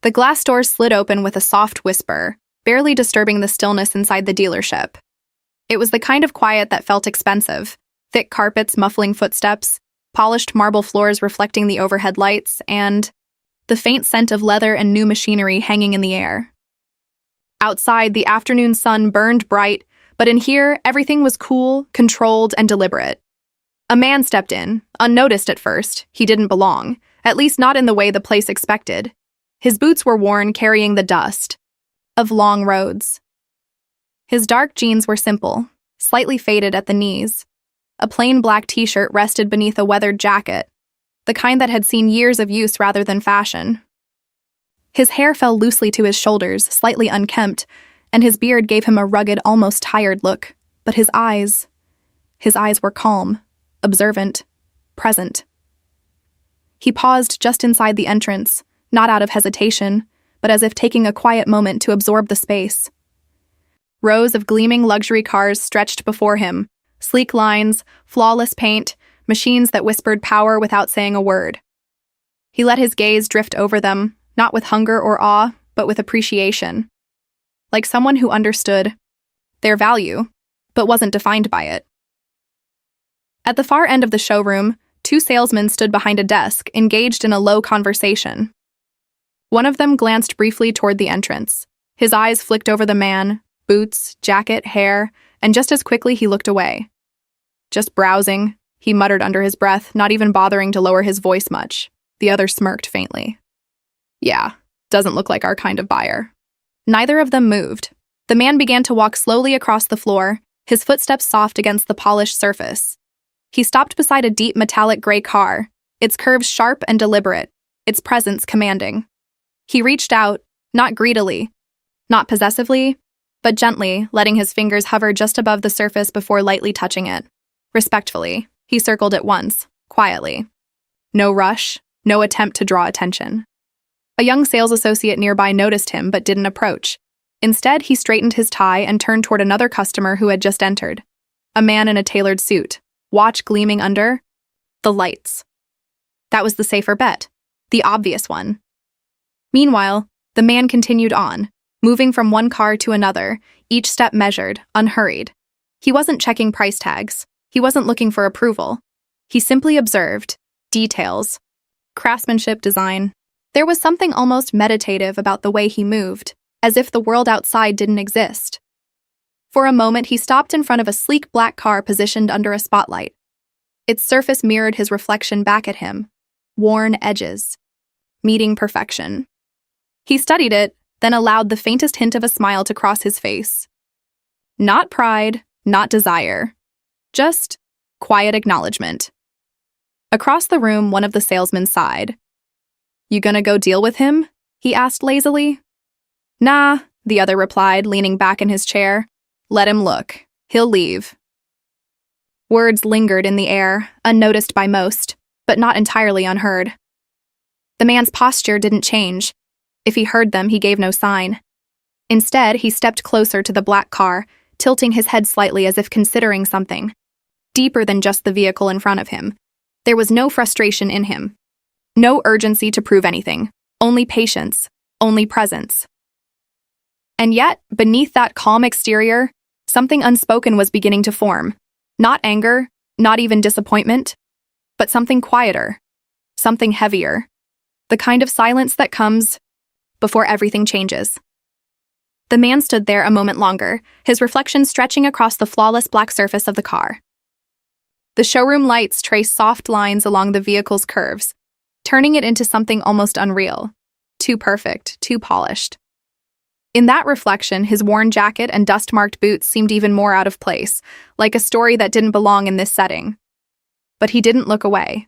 The glass doors slid open with a soft whisper, barely disturbing the stillness inside the dealership. It was the kind of quiet that felt expensive, thick carpets muffling footsteps, polished marble floors reflecting the overhead lights, and the faint scent of leather and new machinery hanging in the air. Outside, the afternoon sun burned bright, but in here, everything was cool, controlled, and deliberate. A man stepped in, unnoticed at first. He didn't belong, at least not in the way the place expected. His boots were worn, carrying the dust of long roads. His dark jeans were simple, slightly faded at the knees. A plain black t-shirt rested beneath a weathered jacket, the kind that had seen years of use rather than fashion. His hair fell loosely to his shoulders, slightly unkempt, and his beard gave him a rugged, almost tired look. But his eyes were calm, observant, present. He paused just inside the entrance, not out of hesitation, but as if taking a quiet moment to absorb the space. Rows of gleaming luxury cars stretched before him, sleek lines, flawless paint, machines that whispered power without saying a word. He let his gaze drift over them, not with hunger or awe, but with appreciation. Like someone who understood their value, but wasn't defined by it. At the far end of the showroom, two salesmen stood behind a desk, engaged in a low conversation. One of them glanced briefly toward the entrance. His eyes flicked over the man, boots, jacket, hair, and just as quickly he looked away. Just browsing, he muttered under his breath, not even bothering to lower his voice much. The other smirked faintly. Yeah, doesn't look like our kind of buyer. Neither of them moved. The man began to walk slowly across the floor, his footsteps soft against the polished surface. He stopped beside a deep metallic gray car, its curves sharp and deliberate, its presence commanding. He reached out, not greedily, not possessively, but gently, letting his fingers hover just above the surface before lightly touching it. Respectfully, he circled it once, quietly. No rush, no attempt to draw attention. A young sales associate nearby noticed him but didn't approach. Instead, he straightened his tie and turned toward another customer who had just entered. A man in a tailored suit, watch gleaming under the lights. That was the safer bet, the obvious one. Meanwhile, the man continued on, moving from one car to another, each step measured, unhurried. He wasn't checking price tags. He wasn't looking for approval. He simply observed details, craftsmanship, design. There was something almost meditative about the way he moved, as if the world outside didn't exist. For a moment, he stopped in front of a sleek black car positioned under a spotlight. Its surface mirrored his reflection back at him, worn edges, meeting perfection. He studied it, then allowed the faintest hint of a smile to cross his face. Not pride, not desire, just quiet acknowledgement. Across the room, one of the salesmen sighed. You gonna go deal with him? He asked lazily. Nah, the other replied, leaning back in his chair. Let him look. He'll leave. Words lingered in the air, unnoticed by most, but not entirely unheard. The man's posture didn't change. If he heard them, he gave no sign. Instead, he stepped closer to the black car, tilting his head slightly as if considering something. Deeper than just the vehicle in front of him. There was no frustration in him. No urgency to prove anything. Only patience. Only presence. And yet, beneath that calm exterior, something unspoken was beginning to form. Not anger, not even disappointment, but something quieter. Something heavier. The kind of silence that comes before everything changes. The man stood there a moment longer, his reflection stretching across the flawless black surface of the car. The showroom lights traced soft lines along the vehicle's curves, turning it into something almost unreal. Too perfect, too polished. In that reflection, his worn jacket and dust-marked boots seemed even more out of place, like a story that didn't belong in this setting. But he didn't look away.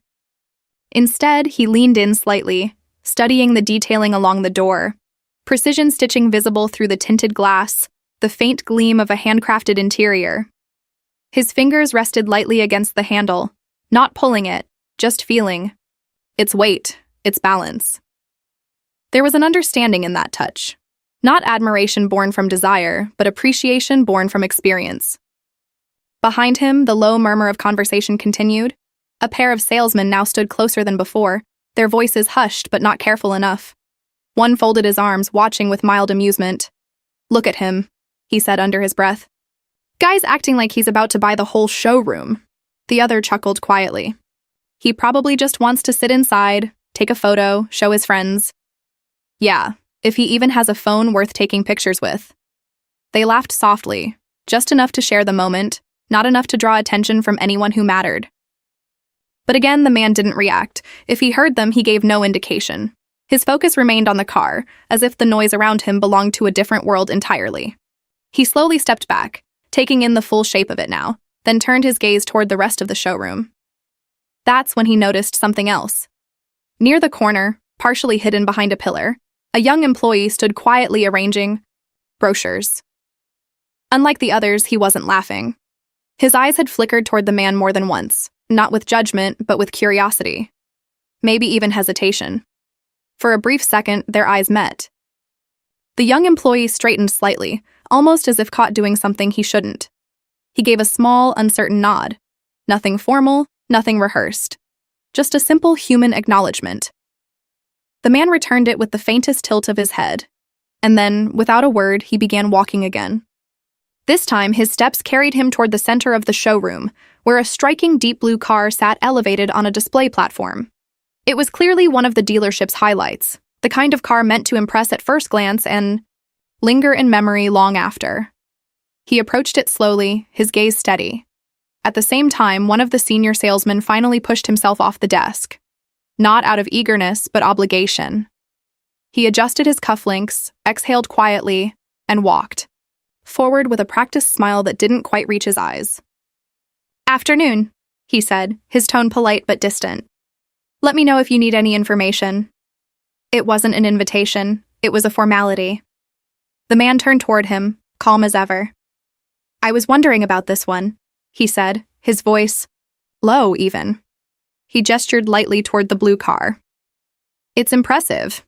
Instead, he leaned in slightly, studying the detailing along the door, precision stitching visible through the tinted glass, the faint gleam of a handcrafted interior. His fingers rested lightly against the handle, not pulling it, just feeling its weight, its balance. There was an understanding in that touch. Not admiration born from desire, but appreciation born from experience. Behind him, the low murmur of conversation continued. A pair of salesmen now stood closer than before, their voices hushed but not careful enough. One folded his arms, watching with mild amusement. "Look at him," he said under his breath. "Guy's acting like he's about to buy the whole showroom." The other chuckled quietly. "He probably just wants to sit inside, take a photo, show his friends. Yeah, if he even has a phone worth taking pictures with." They laughed softly, just enough to share the moment, not enough to draw attention from anyone who mattered. But again, the man didn't react. If he heard them, he gave no indication. His focus remained on the car, as if the noise around him belonged to a different world entirely. He slowly stepped back, taking in the full shape of it now, then turned his gaze toward the rest of the showroom. That's when he noticed something else. Near the corner, partially hidden behind a pillar, a young employee stood quietly arranging brochures. Unlike the others, he wasn't laughing. His eyes had flickered toward the man more than once, not with judgment, but with curiosity. Maybe even hesitation. For a brief second, their eyes met. The young employee straightened slightly, almost as if caught doing something he shouldn't. He gave a small, uncertain nod. Nothing formal, nothing rehearsed. Just a simple human acknowledgement. The man returned it with the faintest tilt of his head. And then, without a word, he began walking again. This time, his steps carried him toward the center of the showroom, where a striking deep blue car sat elevated on a display platform. It was clearly one of the dealership's highlights, the kind of car meant to impress at first glance and linger in memory long after. He approached it slowly, his gaze steady. At the same time, one of the senior salesmen finally pushed himself off the desk. Not out of eagerness, but obligation. He adjusted his cufflinks, exhaled quietly, and walked forward with a practiced smile that didn't quite reach his eyes. "Afternoon," he said, his tone polite but distant. "Let me know if you need any information." It wasn't an invitation, it was a formality. The man turned toward him, calm as ever. "I was wondering about this one," he said, his voice low even. He gestured lightly toward the blue car. "It's impressive."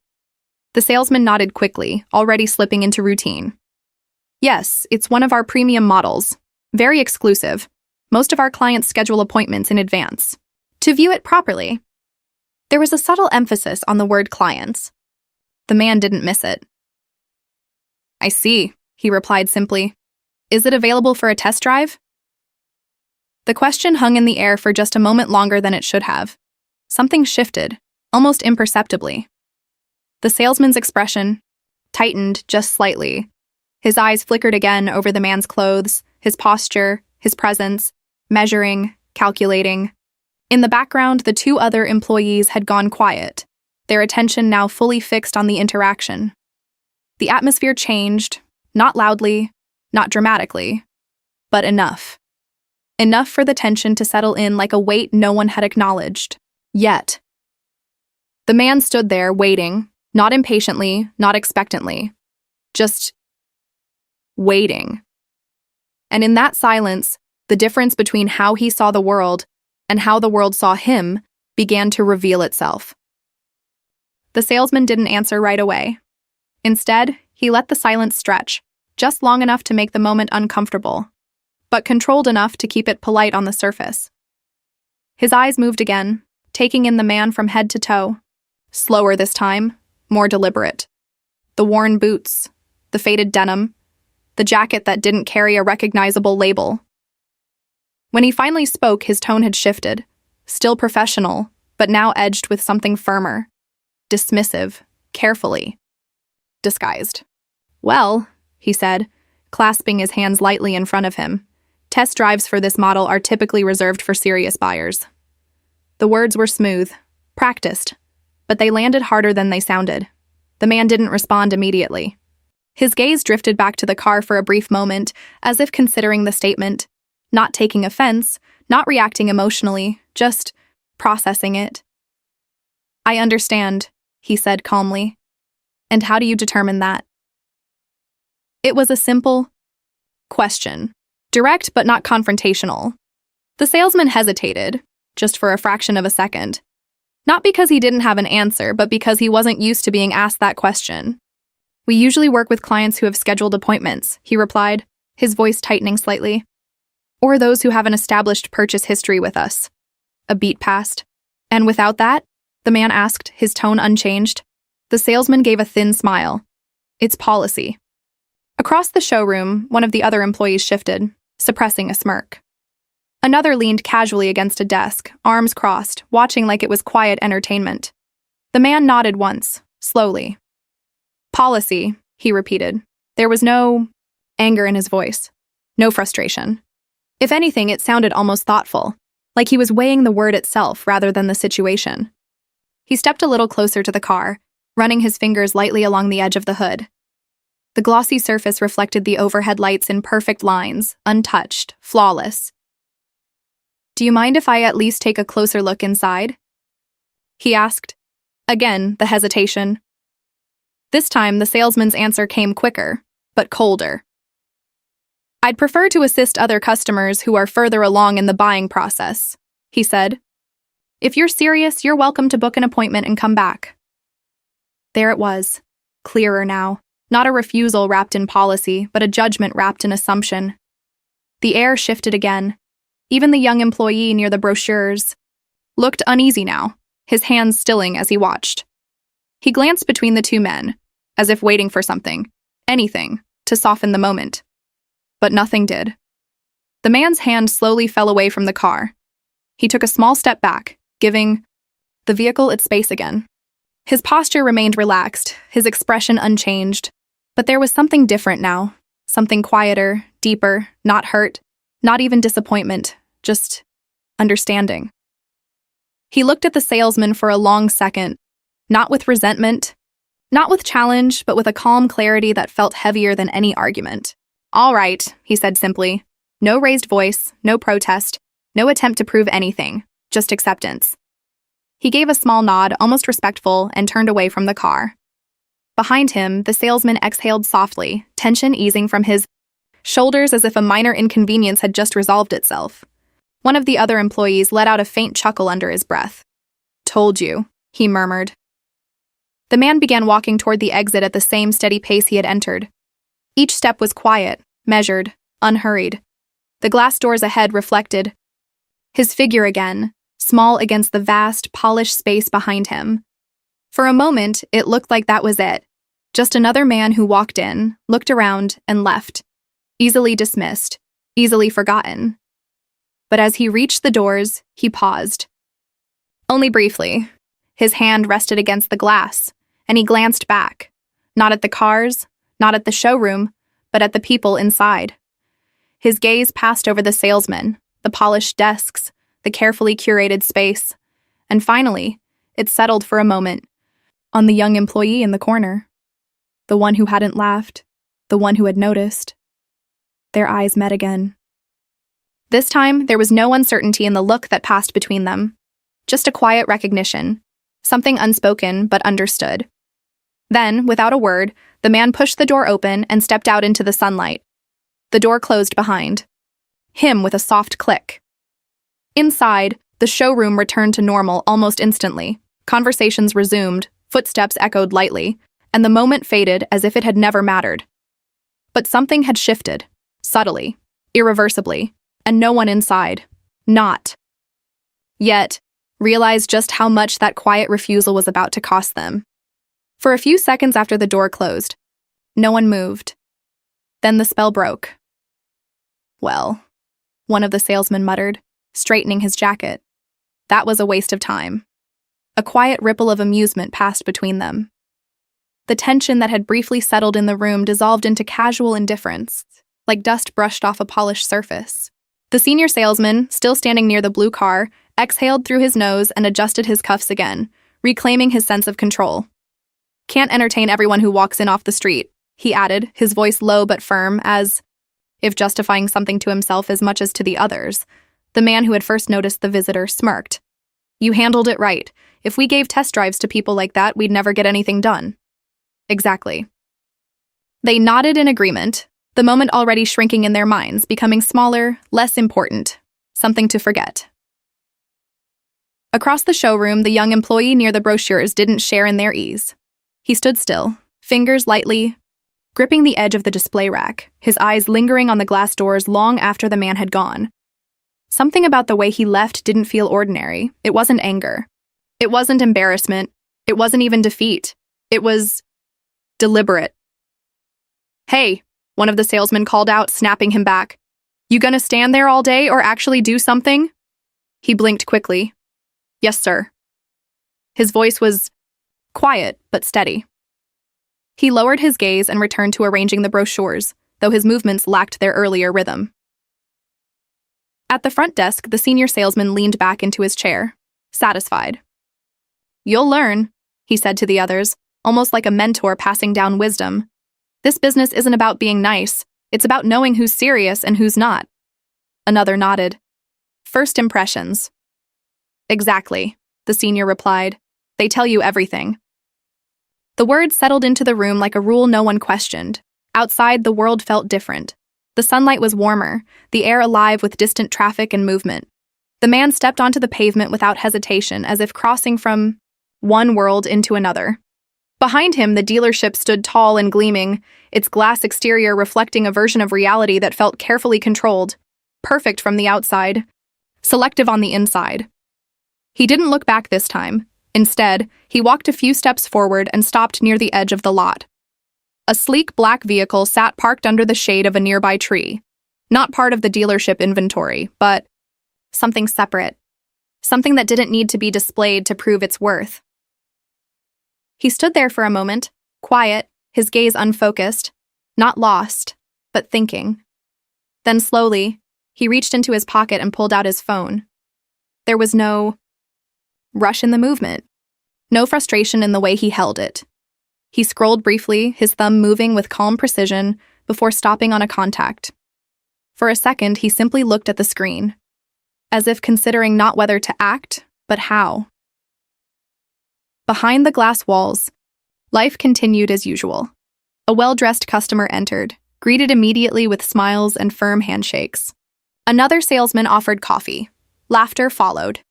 The salesman nodded quickly, already slipping into routine. "Yes, it's one of our premium models. Very exclusive. Most of our clients schedule appointments in advance to view it properly." There was a subtle emphasis on the word clients. The man didn't miss it. "I see," he replied simply. "Is it available for a test drive?" The question hung in the air for just a moment longer than it should have. Something shifted, almost imperceptibly. The salesman's expression tightened just slightly. His eyes flickered again over the man's clothes, his posture, his presence, measuring, calculating. In the background, the two other employees had gone quiet, their attention now fully fixed on the interaction. The atmosphere changed, not loudly, not dramatically, but enough. Enough for the tension to settle in like a weight no one had acknowledged. Yet. The man stood there, waiting, not impatiently, not expectantly. Just waiting. And in that silence, the difference between how he saw the world and how the world saw him began to reveal itself. The salesman didn't answer right away. Instead, he let the silence stretch, just long enough to make the moment uncomfortable, but controlled enough to keep it polite on the surface. His eyes moved again, taking in the man from head to toe. Slower this time, more deliberate. The worn boots, the faded denim, the jacket that didn't carry a recognizable label. When he finally spoke, his tone had shifted, still professional, but now edged with something firmer, dismissive, carefully disguised. "Well," he said, clasping his hands lightly in front of him, "test drives for this model are typically reserved for serious buyers." The words were smooth, practiced, but they landed harder than they sounded. The man didn't respond immediately. His gaze drifted back to the car for a brief moment, as if considering the statement, not taking offense, not reacting emotionally, just processing it. "I understand," he said calmly. "And how do you determine that?" It was a simple question, direct but not confrontational. The salesman hesitated, just for a fraction of a second. Not because he didn't have an answer, but because he wasn't used to being asked that question. "We usually work with clients who have scheduled appointments," he replied, his voice tightening slightly. "Or those who have an established purchase history with us." A beat passed. "And without that?" the man asked, his tone unchanged. The salesman gave a thin smile. It's policy. Across the showroom, one of the other employees shifted, suppressing a smirk. Another leaned casually against a desk, arms crossed, watching like it was quiet entertainment. The man nodded once, slowly. Policy, he repeated. There was no anger in his voice, no frustration. If anything, it sounded almost thoughtful, like he was weighing the word itself rather than the situation. He stepped a little closer to the car, running his fingers lightly along the edge of the hood. The glossy surface reflected the overhead lights in perfect lines, untouched, flawless. Do you mind if I at least take a closer look inside? He asked. Again, the hesitation. This time, the salesman's answer came quicker, but colder. I'd prefer to assist other customers who are further along in the buying process, he said. If you're serious, you're welcome to book an appointment and come back. There it was, clearer now. Not a refusal wrapped in policy, but a judgment wrapped in assumption. The air shifted again. Even the young employee near the brochures looked uneasy now, his hands stilling as he watched. He glanced between the two men, as if waiting for something, anything, to soften the moment. But nothing did. The man's hand slowly fell away from the car. He took a small step back, giving the vehicle its space again. His posture remained relaxed, his expression unchanged. But there was something different now, something quieter, deeper, not hurt, not even disappointment, just understanding. He looked at the salesman for a long second, not with resentment, not with challenge, but with a calm clarity that felt heavier than any argument. All right, he said simply. No raised voice, no protest, no attempt to prove anything, just acceptance. He gave a small nod, almost respectful, and turned away from the car. Behind him, the salesman exhaled softly, tension easing from his shoulders as if a minor inconvenience had just resolved itself. One of the other employees let out a faint chuckle under his breath. Told you, he murmured. The man began walking toward the exit at the same steady pace he had entered. Each step was quiet, measured, unhurried. The glass doors ahead reflected his figure again, small against the vast, polished space behind him. For a moment, it looked like that was it. Just another man who walked in, looked around, and left. Easily dismissed, easily forgotten. But as he reached the doors, he paused. Only briefly. His hand rested against the glass, and he glanced back. Not at the cars, not at the showroom, but at the people inside. His gaze passed over the salesman, the polished desks, the carefully curated space, and finally, it settled for a moment on the young employee in the corner. The one who hadn't laughed, the one who had noticed. Their eyes met again. This time, there was no uncertainty in the look that passed between them. Just a quiet recognition, something unspoken but understood. Then, without a word, the man pushed the door open and stepped out into the sunlight. The door closed behind him with a soft click. Inside, the showroom returned to normal almost instantly. Conversations resumed, footsteps echoed lightly, and the moment faded as if it had never mattered. But something had shifted, subtly, irreversibly, and no one inside, not yet, realized just how much that quiet refusal was about to cost them. For a few seconds after the door closed, no one moved. Then the spell broke. Well, one of the salesmen muttered, straightening his jacket. That was a waste of time. A quiet ripple of amusement passed between them. The tension that had briefly settled in the room dissolved into casual indifference, like dust brushed off a polished surface. The senior salesman, still standing near the blue car, exhaled through his nose and adjusted his cuffs again, reclaiming his sense of control. Can't entertain everyone who walks in off the street, he added, his voice low but firm, as if justifying something to himself as much as to the others. The man who had first noticed the visitor smirked. You handled it right. If we gave test drives to people like that, we'd never get anything done. Exactly. They nodded in agreement, the moment already shrinking in their minds, becoming smaller, less important, something to forget. Across the showroom, the young employee near the brochures didn't share in their ease. He stood still, fingers lightly gripping the edge of the display rack, his eyes lingering on the glass doors long after the man had gone. Something about the way he left didn't feel ordinary. It wasn't anger. It wasn't embarrassment. It wasn't even defeat. It was deliberate. "Hey," one of the salesmen called out, snapping him back. "You gonna stand there all day or actually do something?" He blinked quickly. "Yes, sir." His voice was quiet but steady. He lowered his gaze and returned to arranging the brochures, though his movements lacked their earlier rhythm. At the front desk, the senior salesman leaned back into his chair, satisfied. "You'll learn," he said to the others, almost like a mentor passing down wisdom. "This business isn't about being nice, it's about knowing who's serious and who's not." Another nodded. "First impressions." "Exactly," the senior replied. "They tell you everything." The words settled into the room like a rule no one questioned. Outside, the world felt different. The sunlight was warmer, the air alive with distant traffic and movement. The man stepped onto the pavement without hesitation, as if crossing from one world into another. Behind him, the dealership stood tall and gleaming, its glass exterior reflecting a version of reality that felt carefully controlled, perfect from the outside, selective on the inside. He didn't look back this time. Instead, he walked a few steps forward and stopped near the edge of the lot. A sleek black vehicle sat parked under the shade of a nearby tree. Not part of the dealership inventory, but something separate. Something that didn't need to be displayed to prove its worth. He stood there for a moment, quiet, his gaze unfocused, not lost, but thinking. Then slowly, he reached into his pocket and pulled out his phone. There was no rush in the movement, no frustration in the way he held it. He scrolled briefly, his thumb moving with calm precision, before stopping on a contact. For a second, he simply looked at the screen, as if considering not whether to act, but how. Behind the glass walls, life continued as usual. A well-dressed customer entered, greeted immediately with smiles and firm handshakes. Another salesman offered coffee. Laughter followed.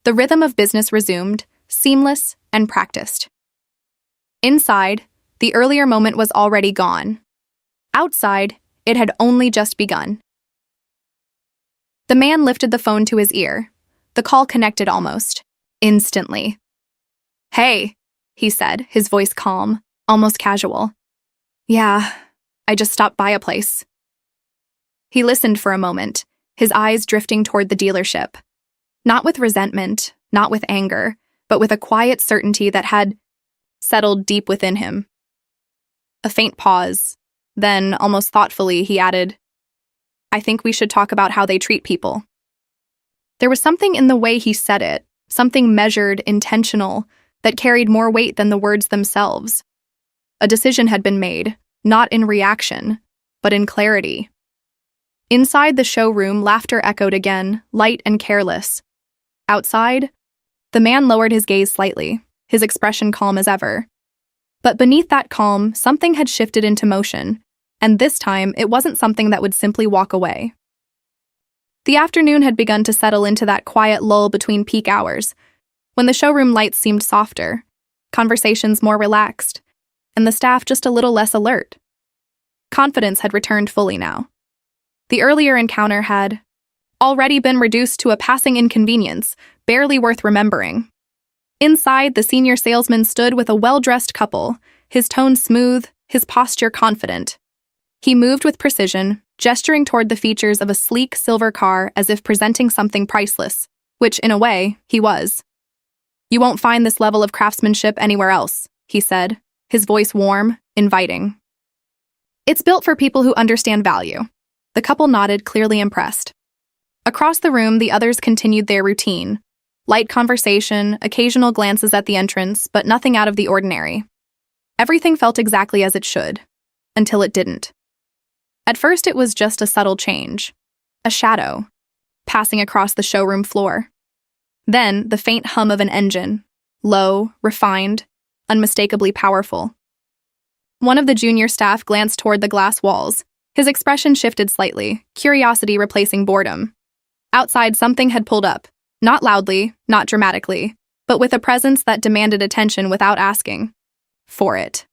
The rhythm of business resumed, seamless and practiced. Inside, the earlier moment was already gone. Outside, it had only just begun. The man lifted the phone to his ear. The call connected almost instantly. "Hey," he said, his voice calm, almost casual. "Yeah, I just stopped by a place." He listened for a moment, his eyes drifting toward the dealership. Not with resentment, not with anger, but with a quiet certainty that had settled deep within him. A faint pause. Then, almost thoughtfully, he added, "I think we should talk about how they treat people." There was something in the way he said it, something measured, intentional, that carried more weight than the words themselves. A decision had been made, not in reaction, but in clarity. Inside the showroom, laughter echoed again, light and careless. Outside, the man lowered his gaze slightly, his expression calm as ever. But beneath that calm, something had shifted into motion, and this time it wasn't something that would simply walk away. The afternoon had begun to settle into that quiet lull between peak hours, when the showroom lights seemed softer, conversations more relaxed, and the staff just a little less alert. Confidence had returned fully now. The earlier encounter had already been reduced to a passing inconvenience, barely worth remembering. Inside, the senior salesman stood with a well-dressed couple, his tone smooth, his posture confident. He moved with precision, gesturing toward the features of a sleek silver car as if presenting something priceless, which, in a way, he was. "You won't find this level of craftsmanship anywhere else," he said, his voice warm, inviting. "It's built for people who understand value." The couple nodded, clearly impressed. Across the room, the others continued their routine. Light conversation, occasional glances at the entrance, but nothing out of the ordinary. Everything felt exactly as it should, until it didn't. At first, it was just a subtle change, a shadow, passing across the showroom floor. Then, the faint hum of an engine, low, refined, unmistakably powerful. One of the junior staff glanced toward the glass walls. His expression shifted slightly, curiosity replacing boredom. Outside, something had pulled up, not loudly, not dramatically, but with a presence that demanded attention without asking for it.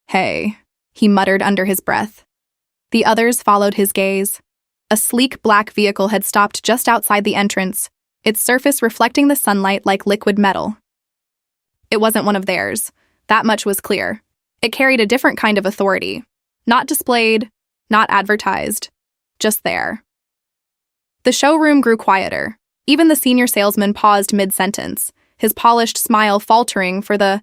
"Hey," he muttered under his breath. The others followed his gaze. A sleek black vehicle had stopped just outside the entrance, its surface reflecting the sunlight like liquid metal. It wasn't one of theirs, That much was clear. It carried a different kind of authority. Not displayed, not advertised, just there. The showroom grew quieter. Even the senior salesman paused mid-sentence, his polished smile faltering for the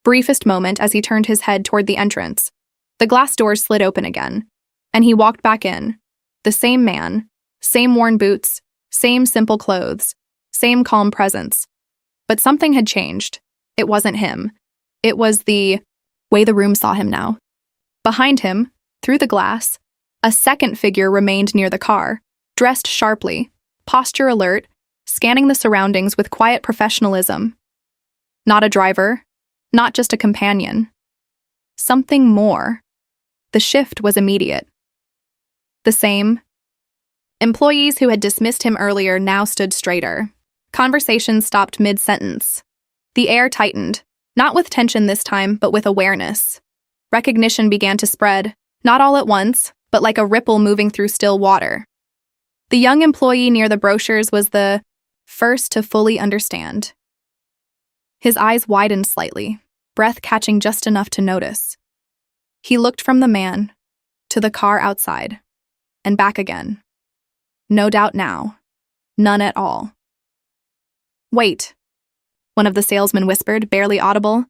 briefest moment as he turned his head toward the entrance. The glass doors slid open again, and he walked back in. The same man, same worn boots, same simple clothes, same calm presence. But something had changed. It wasn't him. It was the way the room saw him now. Behind him, through the glass, a second figure remained near the car, dressed sharply, posture alert, scanning the surroundings with quiet professionalism. Not a driver, not just a companion. Something more. The shift was immediate. The same. Employees who had dismissed him earlier now stood straighter. Conversation stopped mid-sentence. The air tightened, not with tension this time, but with awareness. Recognition began to spread, not all at once, but like a ripple moving through still water. The young employee near the brochures was the first to fully understand. His eyes widened slightly, breath catching just enough to notice. He looked from the man to the car outside, and back again. No doubt now. None at all. "Wait," one of the salesmen whispered, barely audible.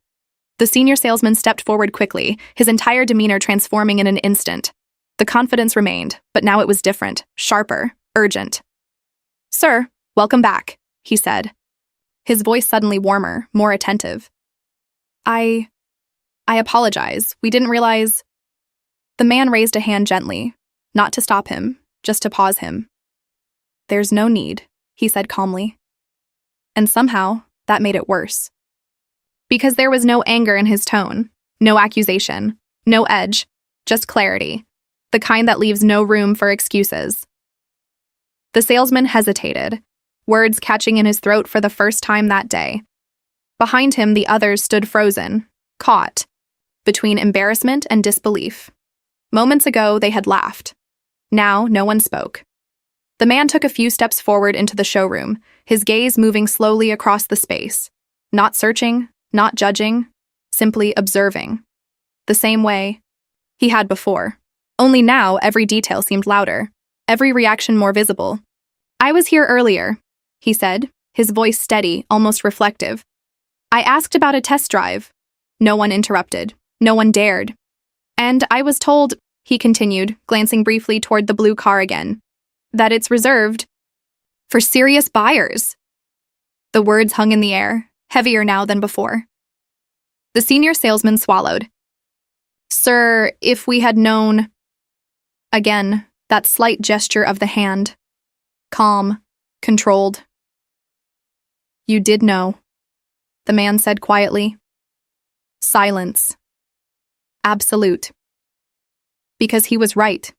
The senior salesman stepped forward quickly, his entire demeanor transforming in an instant. The confidence remained, but now it was different, sharper, urgent. "Sir, welcome back," he said, his voice suddenly warmer, more attentive. I apologize. We didn't realize." The man raised a hand gently, not to stop him, just to pause him. "There's no need," he said calmly. And somehow, that made it worse. Because there was no anger in his tone, no accusation, no edge, just clarity, the kind that leaves no room for excuses. The salesman hesitated, words catching in his throat for the first time that day. Behind him, the others stood frozen, caught, between embarrassment and disbelief. Moments ago, they had laughed. Now, no one spoke. The man took a few steps forward into the showroom, his gaze moving slowly across the space. Not searching, not judging, simply observing. The same way he had before. Only now, every detail seemed louder, every reaction more visible. "I was here earlier," he said, his voice steady, almost reflective. "I asked about a test drive." No one interrupted. No one dared. "And I was told," he continued, glancing briefly toward the blue car again, "that it's reserved for serious buyers." The words hung in the air, heavier now than before. The senior salesman swallowed. "Sir, if we had known..." Again, that slight gesture of the hand. Calm, controlled. "You did know," the man said quietly. Silence. Absolute. Because he was right.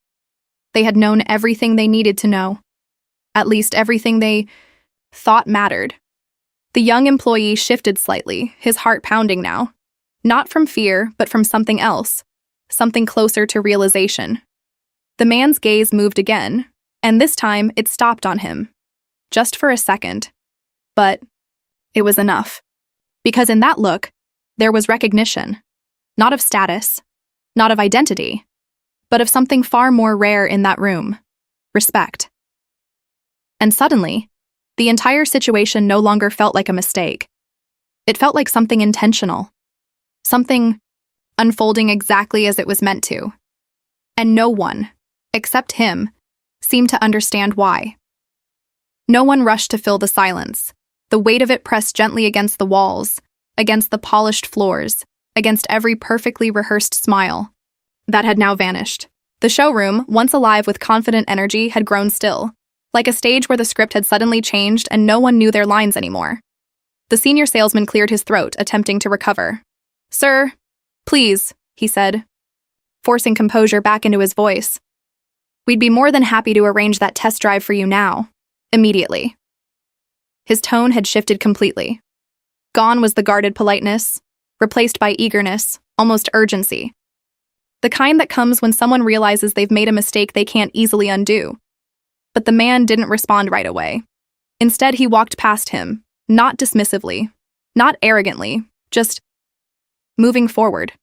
They had known everything they needed to know. At least everything they thought mattered. The young employee shifted slightly, his heart pounding now. Not from fear, but from something else. Something closer to realization. The man's gaze moved again, and this time it stopped on him. Just for a second. But it was enough. Because in that look, there was recognition. Not of status, not of identity, but of something far more rare in that room. Respect. And suddenly, the entire situation no longer felt like a mistake. It felt like something intentional. Something unfolding exactly as it was meant to. And no one, except him, seemed to understand why. No one rushed to fill the silence. The weight of it pressed gently against the walls, against the polished floors, against every perfectly rehearsed smile. That had now vanished. The showroom, once alive with confident energy, had grown still, like a stage where the script had suddenly changed and no one knew their lines anymore. The senior salesman cleared his throat, attempting to recover. "Sir, please," he said, forcing composure back into his voice. "We'd be more than happy to arrange that test drive for you now, immediately." His tone had shifted completely. Gone was the guarded politeness, replaced by eagerness, almost urgency. The kind that comes when someone realizes they've made a mistake they can't easily undo. But the man didn't respond right away. Instead, he walked past him, not dismissively, not arrogantly, just moving forward.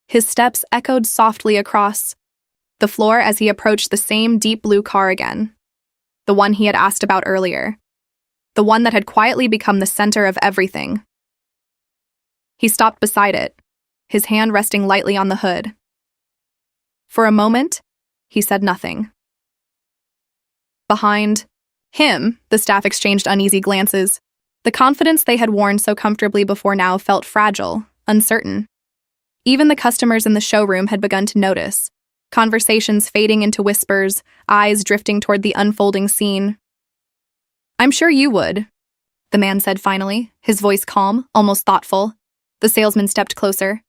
His steps echoed softly across the floor as he approached the same deep blue car again, the one he had asked about earlier, the one that had quietly become the center of everything. He stopped beside it, his hand resting lightly on the hood. For a moment, he said nothing. Behind him, the staff exchanged uneasy glances. The confidence they had worn so comfortably before now felt fragile, uncertain. Even the customers in the showroom had begun to notice, conversations fading into whispers, eyes drifting toward the unfolding scene. "I'm sure you would," the man said finally, his voice calm, almost thoughtful. The salesman stepped closer.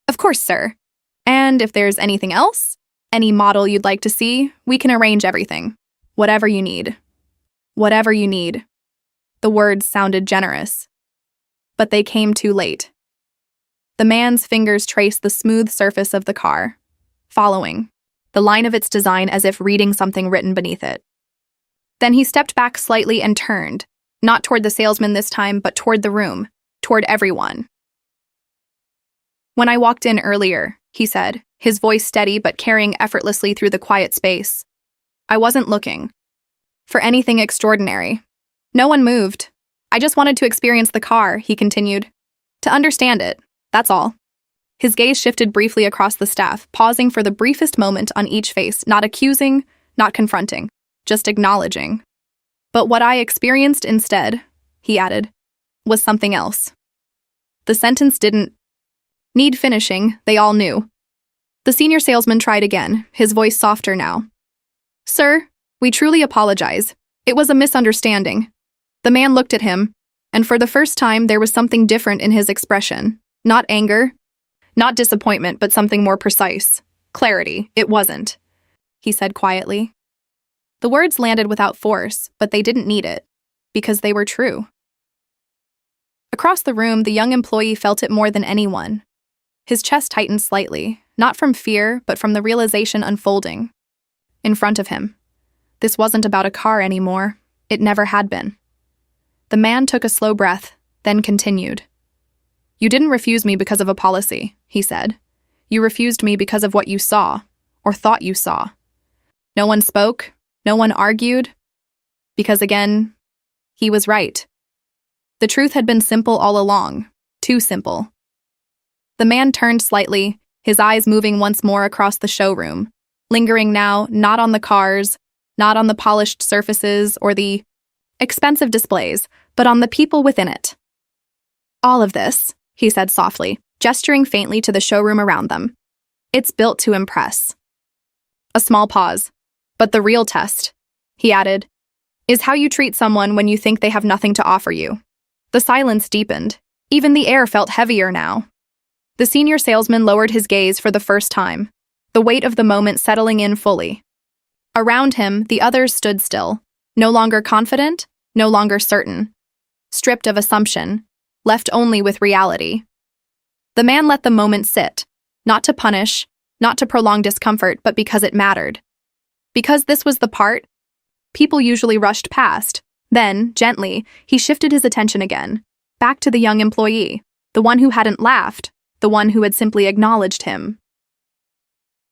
"Of course, sir. And if there's anything else, any model you'd like to see, we can arrange everything. Whatever you need." Whatever you need. The words sounded generous. But they came too late. The man's fingers traced the smooth surface of the car, following the line of its design as if reading something written beneath it. Then he stepped back slightly and turned, not toward the salesman this time, but toward the room, toward everyone. "When I walked in earlier," he said, his voice steady but carrying effortlessly through the quiet space, "I wasn't looking for anything extraordinary. No one moved. I just wanted to experience the car," he continued. "To understand it, that's all." His gaze shifted briefly across the staff, pausing for the briefest moment on each face, not accusing, not confronting, just acknowledging. "But what I experienced instead," he added, "was something else." The sentence didn't need finishing, they all knew. The senior salesman tried again, his voice softer now. "Sir, we truly apologize. It was a misunderstanding." The man looked at him, and for the first time there was something different in his expression. Not anger, not disappointment, but something more precise. Clarity. "It wasn't," he said quietly. The words landed without force, but they didn't need it, because they were true. Across the room, the young employee felt it more than anyone. His chest tightened slightly, not from fear, but from the realization unfolding in front of him. This wasn't about a car anymore. It never had been. The man took a slow breath, then continued. "You didn't refuse me because of a policy," he said. "You refused me because of what you saw, or thought you saw. No one spoke, no one argued, because again, he was right. The truth had been simple all along, too simple." The man turned slightly, his eyes moving once more across the showroom, lingering now not on the cars, not on the polished surfaces or the expensive displays, but on the people within it. "All of this," he said softly, gesturing faintly to the showroom around them. "It's built to impress." A small pause. "But the real test," he added, "is how you treat someone when you think they have nothing to offer you." The silence deepened. Even the air felt heavier now. The senior salesman lowered his gaze for the first time, the weight of the moment settling in fully. Around him, the others stood still, no longer confident, no longer certain, stripped of assumption, left only with reality. The man let the moment sit, not to punish, not to prolong discomfort, but because it mattered. Because this was the part people usually rushed past. Then, gently, he shifted his attention again, back to the young employee, the one who hadn't laughed, the one who had simply acknowledged him.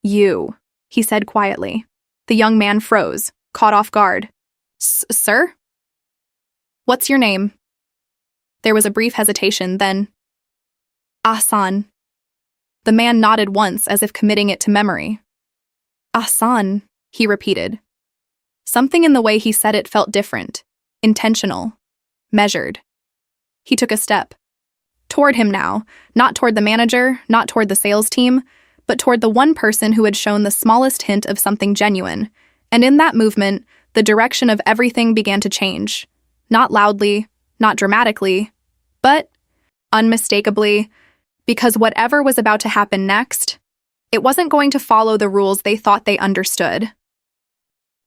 "You," he said quietly. The young man froze, caught off guard. "Sir? What's your name?" There was a brief hesitation, then, "Ahsan." The man nodded once as if committing it to memory. "Ahsan," he repeated. Something in the way he said it felt different, intentional, measured. He took a step. Toward him now, not toward the manager, not toward the sales team, but toward the one person who had shown the smallest hint of something genuine, and in that movement, the direction of everything began to change. Not loudly, not dramatically, but unmistakably, because whatever was about to happen next, it wasn't going to follow the rules they thought they understood.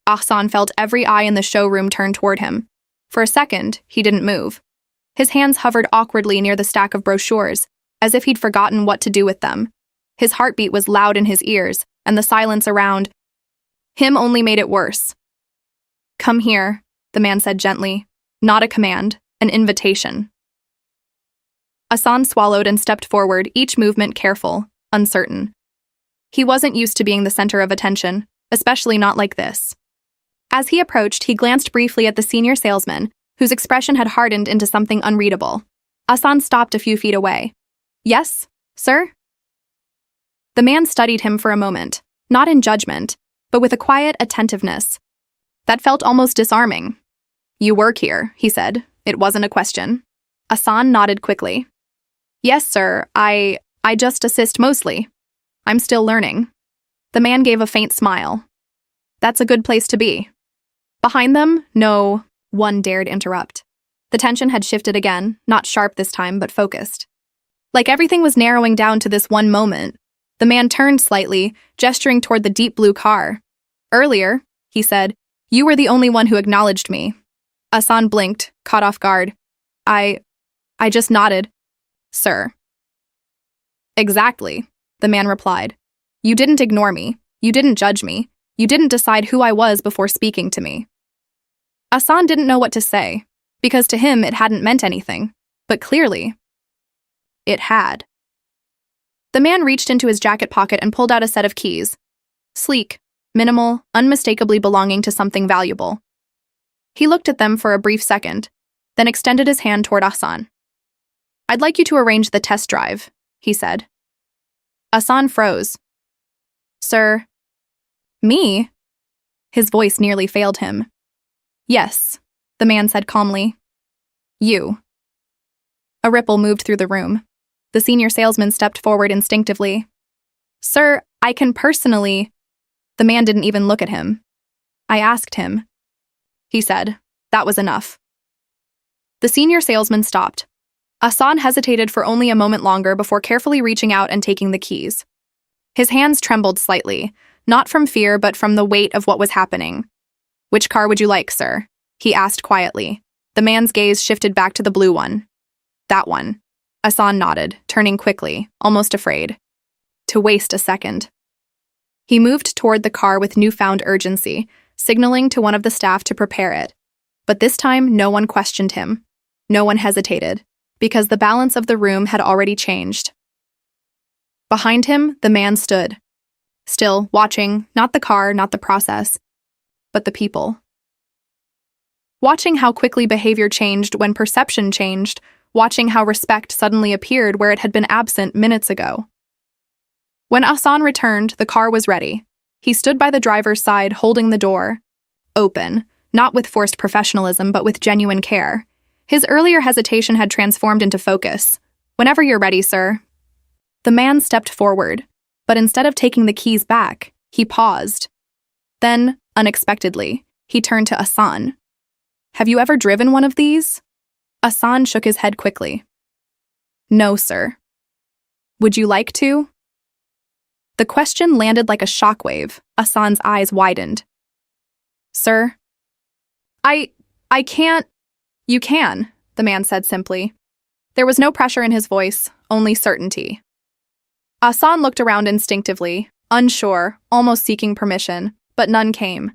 Ahsan felt every eye in the showroom turn toward him. For a second, he didn't move. His hands hovered awkwardly near the stack of brochures, as if he'd forgotten what to do with them. His heartbeat was loud in his ears, and the silence around him only made it worse. "Come here," the man said gently. Not a command, an invitation. Hassan swallowed and stepped forward, each movement careful, uncertain. He wasn't used to being the center of attention, especially not like this. As he approached, he glanced briefly at the senior salesman, whose expression had hardened into something unreadable. Hassan stopped a few feet away. "Yes, sir?" The man studied him for a moment, not in judgment, but with a quiet attentiveness that felt almost disarming. "You work here," he said. It wasn't a question. Hassan nodded quickly. "Yes, sir, I just assist mostly. I'm still learning." The man gave a faint smile. "That's a good place to be." Behind them, no one dared interrupt. The tension had shifted again, not sharp this time, but focused. Like everything was narrowing down to this one moment. The man turned slightly, gesturing toward the deep blue car. "Earlier," he said, "you were the only one who acknowledged me." Hassan blinked, caught off guard. I just nodded. "Sir." "Exactly," the man replied. "You didn't ignore me. You didn't judge me. You didn't decide who I was before speaking to me." Hassan didn't know what to say, because to him it hadn't meant anything, but clearly, it had. The man reached into his jacket pocket and pulled out a set of keys. Sleek, minimal, unmistakably belonging to something valuable. He looked at them for a brief second, then extended his hand toward Hassan. "I'd like you to arrange the test drive," he said. Hassan froze. "Sir?" "Me?" His voice nearly failed him. "Yes," the man said calmly. "You." A ripple moved through the room. The senior salesman stepped forward instinctively. "Sir, I can personally—" The man didn't even look at him. "I asked him." He said. That was enough. The senior salesman stopped. Hassan hesitated for only a moment longer before carefully reaching out and taking the keys. His hands trembled slightly, not from fear but from the weight of what was happening. "Which car would you like, sir?" he asked quietly. The man's gaze shifted back to the blue one. "That one." Hassan nodded, turning quickly, almost afraid to waste a second. He moved toward the car with newfound urgency, signaling to one of the staff to prepare it. But this time, no one questioned him. No one hesitated, because the balance of the room had already changed. Behind him, the man stood, still watching, not the car, not the process, but the people. Watching how quickly behavior changed when perception changed, watching how respect suddenly appeared where it had been absent minutes ago. When Hassan returned, the car was ready. He stood by the driver's side, holding the door open, not with forced professionalism, but with genuine care. His earlier hesitation had transformed into focus. "Whenever you're ready, sir." The man stepped forward, but instead of taking the keys back, he paused. Then, unexpectedly, he turned to Hassan. "Have you ever driven one of these?" Hassan shook his head quickly. "No, sir." "Would you like to?" The question landed like a shockwave. Hassan's eyes widened. "Sir?" I can't." "You can," the man said simply. There was no pressure in his voice, only certainty. Hassan looked around instinctively, unsure, almost seeking permission, but none came.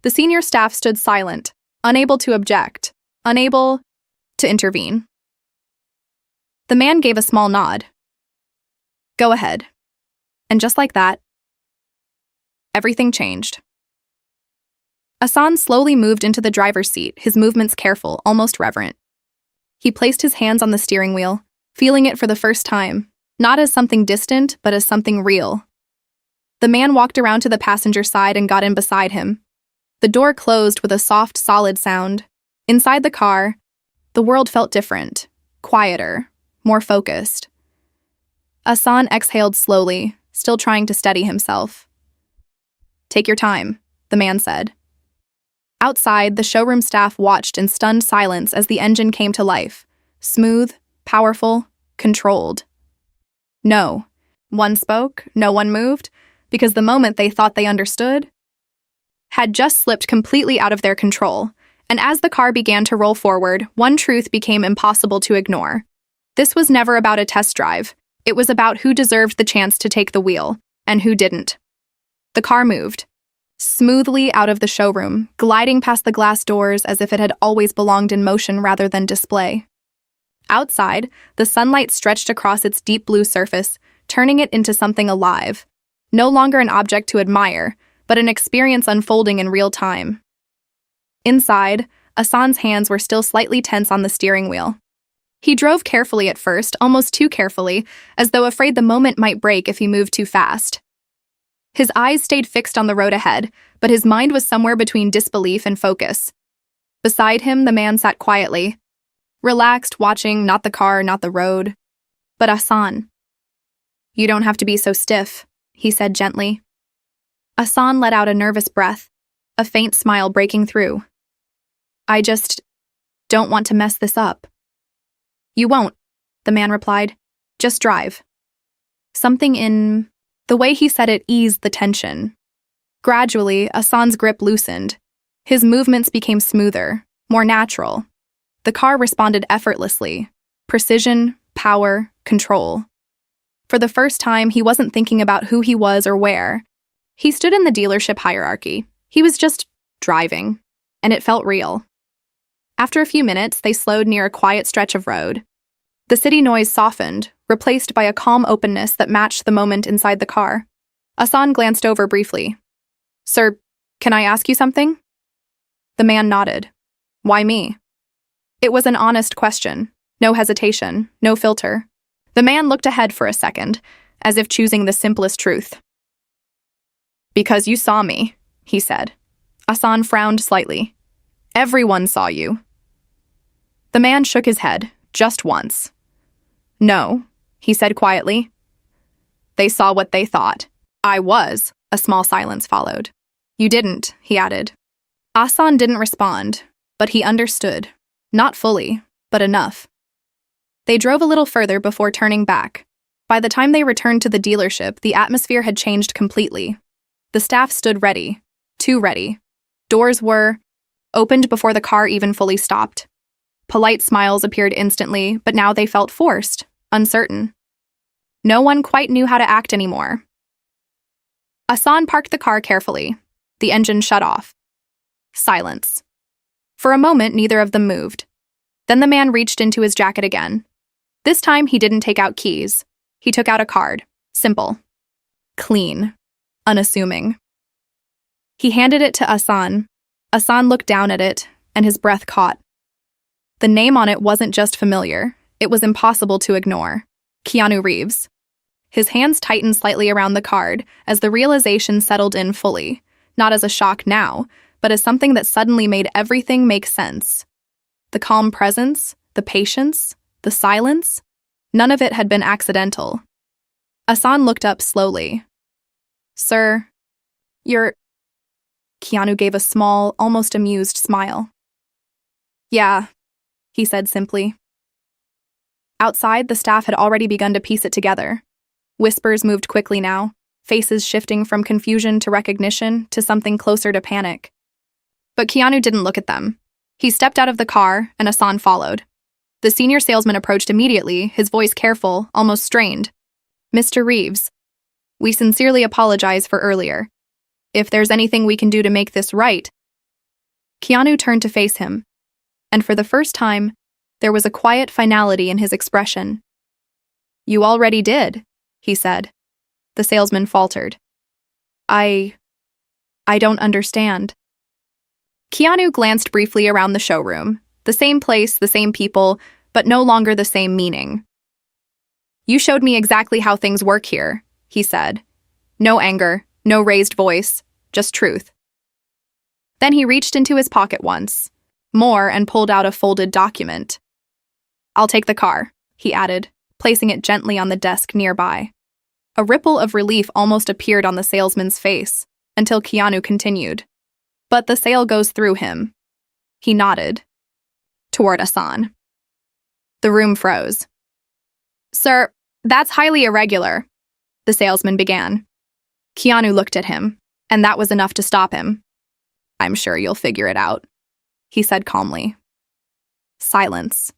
The senior staff stood silent, unable to object, unable to intervene. The man gave a small nod. "Go ahead." And just like that, everything changed. Hassan slowly moved into the driver's seat, his movements careful, almost reverent. He placed his hands on the steering wheel, feeling it for the first time, not as something distant, but as something real. The man walked around to the passenger side and got in beside him. The door closed with a soft, solid sound. Inside the car, the world felt different, quieter, more focused. Hassan exhaled slowly, still trying to steady himself. "Take your time," the man said. Outside, the showroom staff watched in stunned silence as the engine came to life. Smooth, powerful, controlled. No one spoke, no one moved, because the moment they thought they understood had just slipped completely out of their control. And as the car began to roll forward, one truth became impossible to ignore. This was never about a test drive. It was about who deserved the chance to take the wheel, and who didn't. The car moved smoothly out of the showroom, gliding past the glass doors as if it had always belonged in motion rather than display. Outside, the sunlight stretched across its deep blue surface, turning it into something alive. No longer an object to admire, but an experience unfolding in real time. Inside, Hassan's hands were still slightly tense on the steering wheel. He drove carefully at first, almost too carefully, as though afraid the moment might break if he moved too fast. His eyes stayed fixed on the road ahead, but his mind was somewhere between disbelief and focus. Beside him, the man sat quietly, relaxed, watching not the car, not the road, but Hassan. "You don't have to be so stiff," he said gently. Hassan let out a nervous breath, a faint smile breaking through. "I just don't want to mess this up." "You won't," the man replied. "Just drive." Something in the way he said it eased the tension. Gradually, Hassan's grip loosened. His movements became smoother, more natural. The car responded effortlessly. Precision, power, control. For the first time, he wasn't thinking about who he was or where. He stood in the dealership hierarchy. He was just driving, and it felt real. After a few minutes, they slowed near a quiet stretch of road. The city noise softened, replaced by a calm openness that matched the moment inside the car. Hassan glanced over briefly. "Sir, can I ask you something?" The man nodded. "Why me?" It was an honest question. No hesitation, no filter. The man looked ahead for a second, as if choosing the simplest truth. "Because you saw me," he said. Hassan frowned slightly. "Everyone saw you." The man shook his head, just once. "No," he said quietly. "They saw what they thought. I was." A small silence followed. "You didn't," he added. Hassan didn't respond, but he understood. Not fully, but enough. They drove a little further before turning back. By the time they returned to the dealership, the atmosphere had changed completely. The staff stood ready, too ready. Doors were opened before the car even fully stopped. Polite smiles appeared instantly, but now they felt forced, uncertain. No one quite knew how to act anymore. Hassan parked the car carefully. The engine shut off. Silence. For a moment, neither of them moved. Then the man reached into his jacket again. This time, he didn't take out keys. He took out a card. Simple. Clean. Unassuming. He handed it to Hassan. Hassan looked down at it, and his breath caught. The name on it wasn't just familiar. It was impossible to ignore. Keanu Reeves. His hands tightened slightly around the card as the realization settled in fully, not as a shock now, but as something that suddenly made everything make sense. The calm presence, the patience, the silence, none of it had been accidental. Hassan looked up slowly. "Sir, you're..." Keanu gave a small, almost amused smile. "Yeah," he said simply. Outside, the staff had already begun to piece it together. Whispers moved quickly now, faces shifting from confusion to recognition to something closer to panic. But Keanu didn't look at them. He stepped out of the car, and Hassan followed. The senior salesman approached immediately, his voice careful, almost strained. "Mr. Reeves, we sincerely apologize for earlier. If there's anything we can do to make this right..." Keanu turned to face him, and for the first time, there was a quiet finality in his expression. "You already did," he said. The salesman faltered. I don't understand." Keanu glanced briefly around the showroom. The same place, the same people, but no longer the same meaning. "You showed me exactly how things work here," he said. No anger, no raised voice, just truth. Then he reached into his pocket once more and pulled out a folded document. "I'll take the car," he added, placing it gently on the desk nearby. A ripple of relief almost appeared on the salesman's face, until Keanu continued. "But the sale goes through him." He nodded. Toward Hassan. The room froze. "Sir, that's highly irregular," the salesman began. Keanu looked at him, and that was enough to stop him. "I'm sure you'll figure it out," he said calmly. Silence.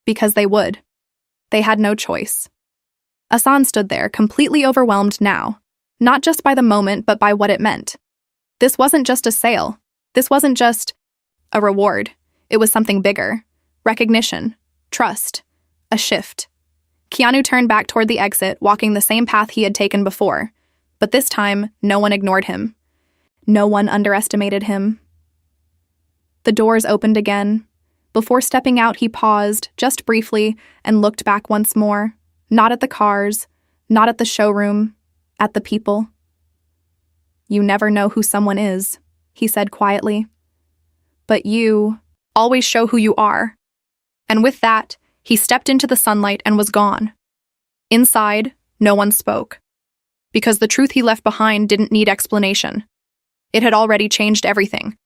Because they would. They had no choice. Hassan stood there, completely overwhelmed now, not just by the moment, but by what it meant. This wasn't just a sale. This wasn't just a reward. It was something bigger. Recognition. Trust. A shift. Keanu turned back toward the exit, walking the same path he had taken before. But this time, no one ignored him. No one underestimated him. The doors opened again. Before stepping out, he paused, just briefly, and looked back once more. Not at the cars, not at the showroom, at the people. "You never know who someone is," he said quietly. "But you always show who you are." And with that, he stepped into the sunlight and was gone. Inside, no one spoke. Because the truth he left behind didn't need explanation. It had already changed everything.